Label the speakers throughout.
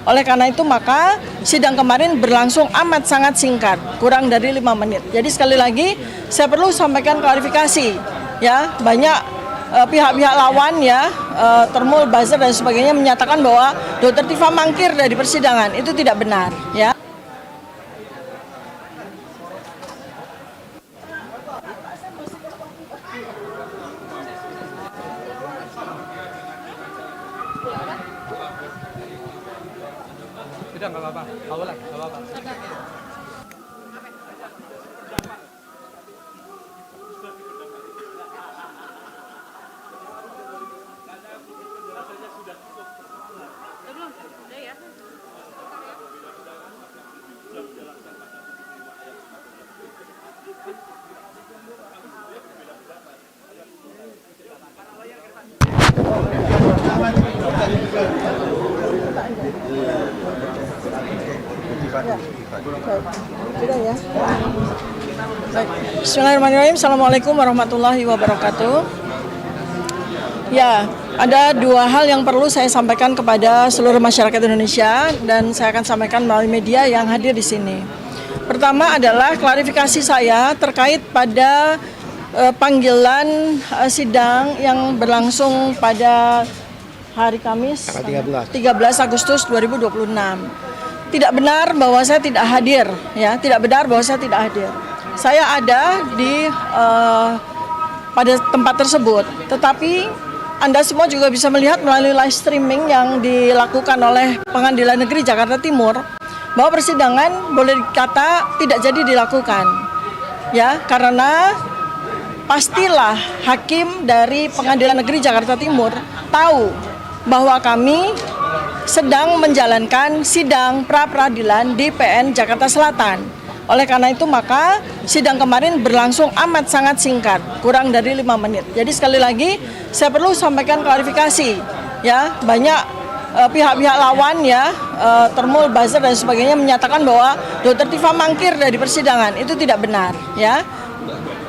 Speaker 1: Oleh karena itu maka sidang kemarin berlangsung amat sangat singkat, kurang dari 5 menit. Jadi sekali lagi saya perlu sampaikan klarifikasi, ya, banyak pihak-pihak lawan, ya, Termul, buzzer dan sebagainya menyatakan bahwa Dr. Tifa mangkir dari persidangan. Itu tidak benar, ya.
Speaker 2: Sudah, nggak apa-apa. Awal, nggak apa-apa.
Speaker 1: Sudah ya. Baik. Bismillahirrahmanirrahim. Assalamualaikum warahmatullahi wabarakatuh. Ya, ada dua hal yang perlu saya sampaikan kepada seluruh masyarakat Indonesia dan saya akan sampaikan melalui media yang hadir di sini. Pertama adalah klarifikasi saya terkait pada panggilan sidang yang berlangsung pada hari Kamis 13 Agustus 2026. Tidak benar bahwa saya tidak hadir, ya, tidak benar bahwa saya tidak hadir. Saya ada di pada tempat tersebut, tetapi Anda semua juga bisa melihat melalui live streaming yang dilakukan oleh Pengadilan Negeri Jakarta Timur bahwa persidangan boleh dikata tidak jadi dilakukan, ya, karena pastilah hakim dari Pengadilan Negeri Jakarta Timur tahu bahwa kami sedang menjalankan sidang pra-peradilan di PN Jakarta Selatan. Oleh karena itu maka sidang kemarin berlangsung amat sangat singkat, kurang dari 5 menit. Jadi sekali lagi saya perlu sampaikan klarifikasi, ya, banyak pihak-pihak lawan, ya, Termul, buzzer dan sebagainya menyatakan bahwa Dr. Tifa mangkir dari persidangan. Itu tidak benar, ya.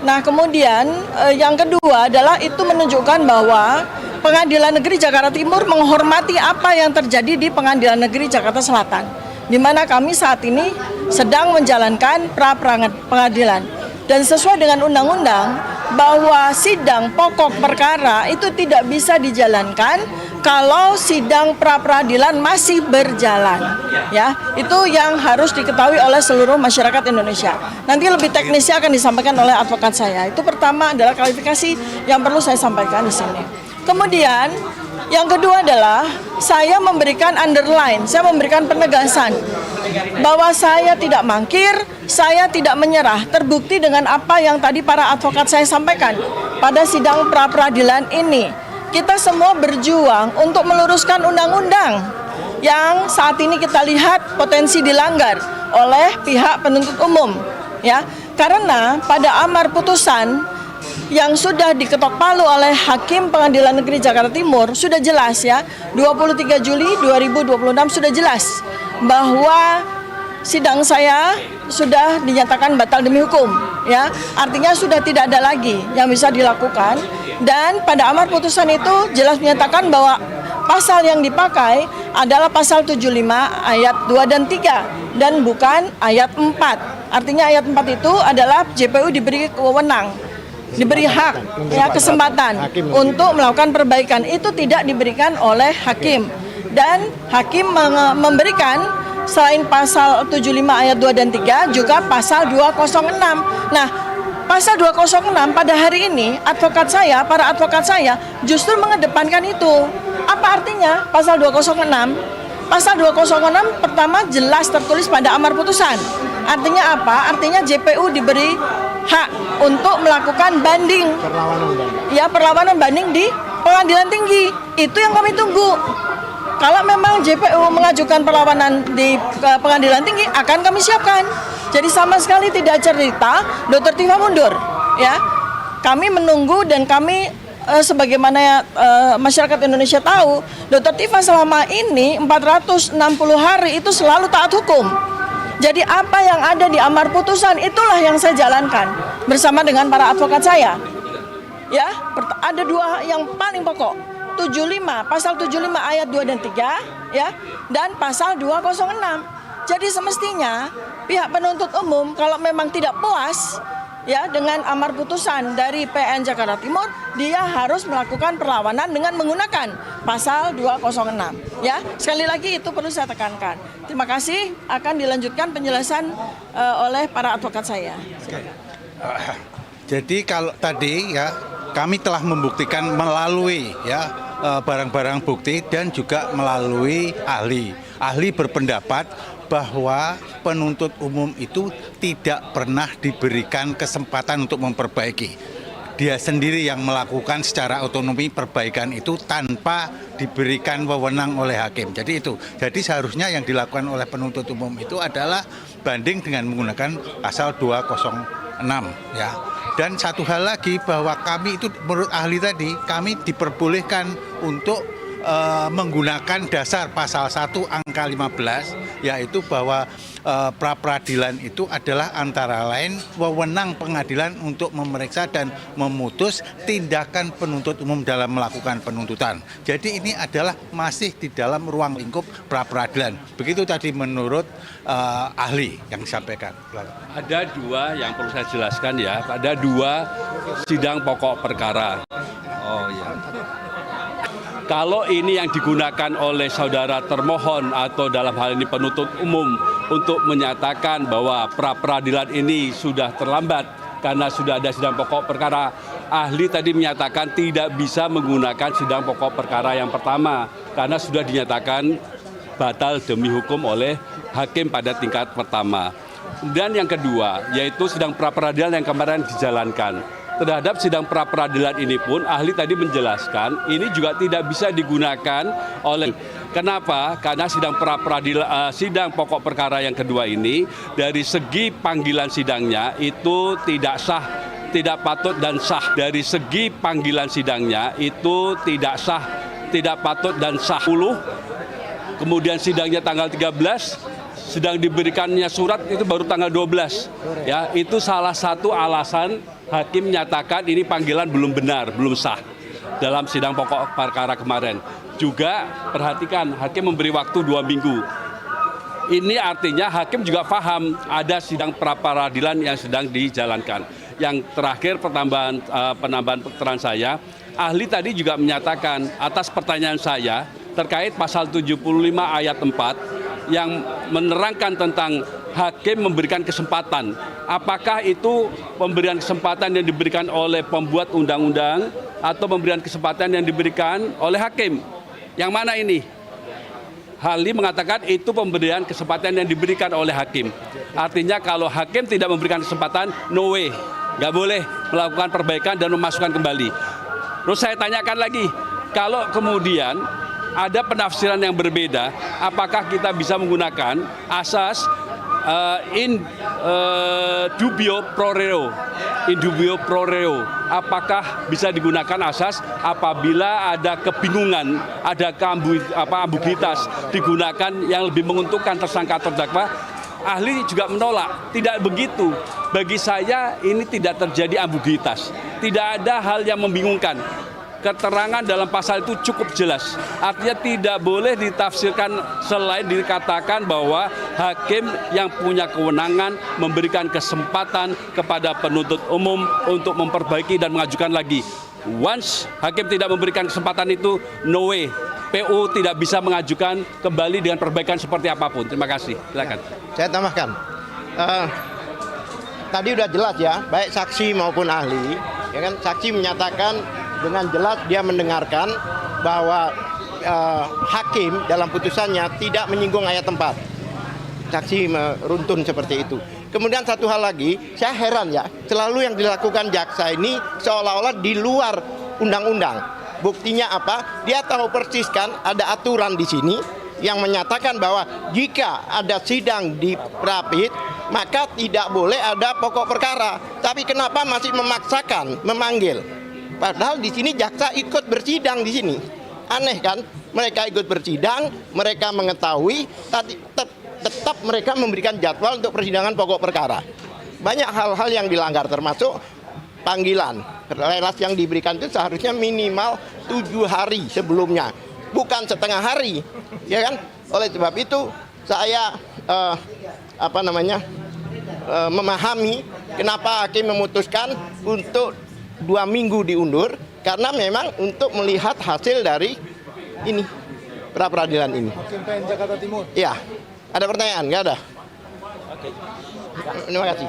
Speaker 1: Nah, kemudian yang kedua adalah itu menunjukkan bahwa Pengadilan Negeri Jakarta Timur menghormati apa yang terjadi di Pengadilan Negeri Jakarta Selatan, di mana kami saat ini sedang menjalankan pra-pengadilan. Dan sesuai dengan undang-undang bahwa sidang pokok perkara itu tidak bisa dijalankan kalau sidang pra-peradilan masih berjalan, ya. Itu yang harus diketahui oleh seluruh masyarakat Indonesia. Nanti lebih teknisnya akan disampaikan oleh advokat saya. Itu pertama adalah klarifikasi yang perlu saya sampaikan di sini. Kemudian yang kedua adalah saya memberikan underline, saya memberikan penegasan bahwa saya tidak mangkir, saya tidak menyerah. Terbukti dengan apa yang tadi para advokat saya sampaikan pada sidang pra-peradilan ini. Kita semua berjuang untuk meluruskan undang-undang yang saat ini kita lihat potensi dilanggar oleh pihak penuntut umum, ya. Karena pada amar putusan yang sudah diketok palu oleh Hakim Pengadilan Negeri Jakarta Timur sudah jelas, ya, 23 Juli 2026 sudah jelas bahwa sidang saya sudah dinyatakan batal demi hukum, ya. Artinya sudah tidak ada lagi yang bisa dilakukan, dan pada amar putusan itu jelas menyatakan bahwa pasal yang dipakai adalah pasal 75 ayat 2 dan 3 dan bukan ayat 4. Artinya ayat 4 itu adalah JPU diberi wewenang, diberi hak, ya, kesempatan untuk melakukan perbaikan. Itu tidak diberikan oleh hakim, dan hakim memberikan selain pasal 75 ayat 2 dan 3 juga pasal 206. Nah, pasal 206 pada hari ini para advokat saya justru mengedepankan itu. Apa artinya pasal 206? Pasal 206 pertama jelas tertulis pada amar putusan. Artinya apa? Artinya JPU diberi hak untuk melakukan banding, perlawanan banding di pengadilan tinggi. Itu yang kami tunggu. Kalau memang JPU mengajukan perlawanan di pengadilan tinggi, akan kami siapkan. Jadi sama sekali tidak cerita Dr. Tifa mundur, ya. Kami menunggu dan kami sebagaimana masyarakat Indonesia tahu, Dr. Tifa selama ini 460 hari itu selalu taat hukum. Jadi apa yang ada di amar putusan itulah yang saya jalankan bersama dengan para advokat saya. Ya, ada dua yang paling pokok. pasal 75 ayat 2 dan 3 ya, dan pasal 206. Jadi semestinya pihak penuntut umum kalau memang tidak puas ya dengan amar putusan dari PN Jakarta Timur, dia harus melakukan perlawanan dengan menggunakan pasal 206 ya. Sekali lagi itu perlu saya tekankan. Terima kasih, akan dilanjutkan penjelasan oleh para advokat saya.
Speaker 3: Jadi kalau tadi ya kami telah membuktikan melalui ya barang-barang bukti dan juga melalui ahli. Ahli berpendapat bahwa penuntut umum itu tidak pernah diberikan kesempatan untuk memperbaiki. Dia sendiri yang melakukan secara otonomi perbaikan itu tanpa diberikan wewenang oleh hakim. Jadi itu. Jadi seharusnya yang dilakukan oleh penuntut umum itu adalah banding dengan menggunakan pasal 206 ya. Dan satu hal lagi bahwa kami itu menurut ahli tadi kami diperbolehkan untuk menggunakan dasar pasal 1 angka 15 yaitu bahwa pra peradilan itu adalah antara lain wewenang pengadilan untuk memeriksa dan memutus tindakan penuntut umum dalam melakukan penuntutan. Jadi ini adalah masih di dalam ruang lingkup pra peradilan. Begitu tadi menurut ahli yang disampaikan.
Speaker 4: Ada dua yang perlu saya jelaskan ya. Ada dua sidang pokok perkara. Oh ya. Kalau ini yang digunakan oleh saudara termohon atau dalam hal ini penuntut umum untuk menyatakan bahwa pra peradilan ini sudah terlambat karena sudah ada sidang pokok perkara, ahli tadi menyatakan tidak bisa menggunakan sidang pokok perkara yang pertama karena sudah dinyatakan batal demi hukum oleh hakim pada tingkat pertama. Dan yang kedua yaitu sidang pra peradilan yang kemarin dijalankan. Terhadap sidang pra peradilan ini pun ahli tadi menjelaskan ini juga tidak bisa digunakan oleh. Kenapa? Karena sidang pra peradilan sidang pokok perkara yang kedua ini dari segi panggilan sidangnya itu tidak sah, tidak patut dan sah. Dari segi panggilan sidangnya itu tidak sah, tidak patut dan sah. Kemudian sidangnya tanggal 13, sedang diberikannya surat itu baru tanggal 12. Ya, itu salah satu alasan hakim menyatakan ini panggilan belum benar, belum sah dalam sidang pokok perkara kemarin. Juga perhatikan, hakim memberi waktu 2 minggu. Ini artinya hakim juga paham ada sidang pra peradilan yang sedang dijalankan. Yang terakhir penambahan keterangan saya, ahli tadi juga menyatakan atas pertanyaan saya terkait pasal 75 ayat 4 yang menerangkan tentang hakim memberikan kesempatan. Apakah itu pemberian kesempatan yang diberikan oleh pembuat undang-undang atau pemberian kesempatan yang diberikan oleh hakim? Yang mana ini? Ahli mengatakan itu pemberian kesempatan yang diberikan oleh hakim. Artinya kalau hakim tidak memberikan kesempatan, no way. Nggak boleh melakukan perbaikan dan memasukkan kembali. Terus saya tanyakan lagi, kalau kemudian ada penafsiran yang berbeda, apakah kita bisa menggunakan asas in dubio pro reo, apakah bisa digunakan asas apabila ada kebingungan, ada ambiguitas digunakan yang lebih menguntungkan tersangka terdakwa? Ahli juga menolak, tidak begitu. Bagi saya ini tidak terjadi ambiguitas, tidak ada hal yang membingungkan. Keterangan dalam pasal itu cukup jelas. Artinya tidak boleh ditafsirkan selain dikatakan bahwa hakim yang punya kewenangan memberikan kesempatan kepada penuntut umum untuk memperbaiki dan mengajukan lagi. Once hakim tidak memberikan kesempatan itu, no way. PU tidak bisa mengajukan kembali dengan perbaikan seperti apapun. Terima kasih. Silakan.
Speaker 5: Saya tambahkan. Tadi udah jelas ya, baik saksi maupun ahli, ya kan, saksi menyatakan dengan jelas dia mendengarkan bahwa hakim dalam putusannya tidak menyinggung ayat 4. Saksi meruntun seperti itu. Kemudian satu hal lagi, saya heran ya, selalu yang dilakukan jaksa ini seolah-olah di luar undang-undang. Buktinya apa? Dia tahu persis kan ada aturan di sini yang menyatakan bahwa jika ada sidang di Rapid, maka tidak boleh ada pokok perkara. Tapi kenapa masih memaksakan memanggil? Padahal di sini jaksa ikut bersidang di sini. Aneh kan? Mereka ikut bersidang, mereka mengetahui, tetap mereka memberikan jadwal untuk persidangan pokok perkara. Banyak hal-hal yang dilanggar, termasuk panggilan. Relas yang diberikan itu seharusnya minimal 7 hari sebelumnya, bukan setengah hari, ya kan? Oleh sebab itu saya memahami kenapa hakim memutuskan untuk 2 minggu diundur, karena memang untuk melihat hasil dari ini pra peradilan ini.
Speaker 2: Hakim PN Jakarta Timur.
Speaker 5: Ya, ada pertanyaan? Nggak ada. Oke. Terima kasih.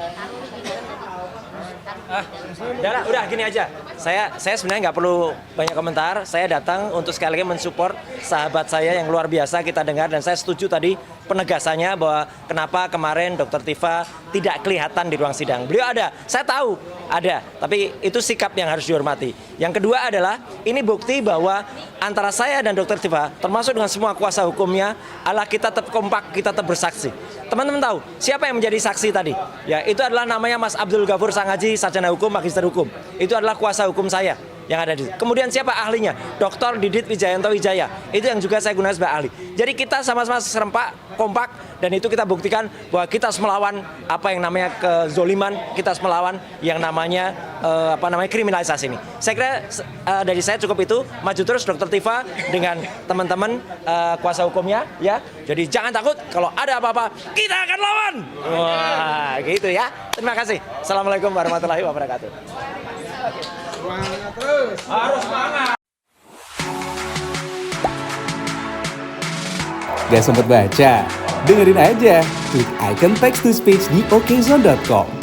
Speaker 6: Udah gini aja. Saya sebenarnya nggak perlu banyak komentar. Saya datang untuk sekali lagi mensupport sahabat saya yang luar biasa kita dengar, dan saya setuju tadi penegasannya bahwa kenapa kemarin Dr. Tifa tidak kelihatan di ruang sidang. Beliau ada, saya tahu ada, tapi itu sikap yang harus dihormati. Yang kedua adalah ini bukti bahwa antara saya dan Dr. Tifa, termasuk dengan semua kuasa hukumnya, adalah kita tetap kompak, kita tetap bersaksi. Teman-teman tahu siapa yang menjadi saksi tadi? Ya, itu adalah namanya Mas Abdul Ghafur Sangaji, sarjana hukum, magister hukum. Itu adalah kuasa hukum saya yang ada di situ. Kemudian siapa ahlinya? Dr. Didit Wijayanto Wijaya. Itu yang juga saya gunakan sebagai ahli. Jadi kita sama-sama serempak, kompak, dan itu kita buktikan bahwa kita harus melawan apa yang namanya kezoliman, kita harus melawan yang namanya kriminalisasi ini. Saya kira dari saya cukup itu. Maju terus Dr. Tifa dengan teman-teman kuasa hukumnya, ya. Jadi jangan takut, kalau ada apa-apa kita akan lawan. Wah, gitu ya. Terima kasih. Assalamualaikum warahmatullahi wabarakatuh.
Speaker 7: Gak sempet baca? Dengerin aja, klik icon text to speech di okezone.com.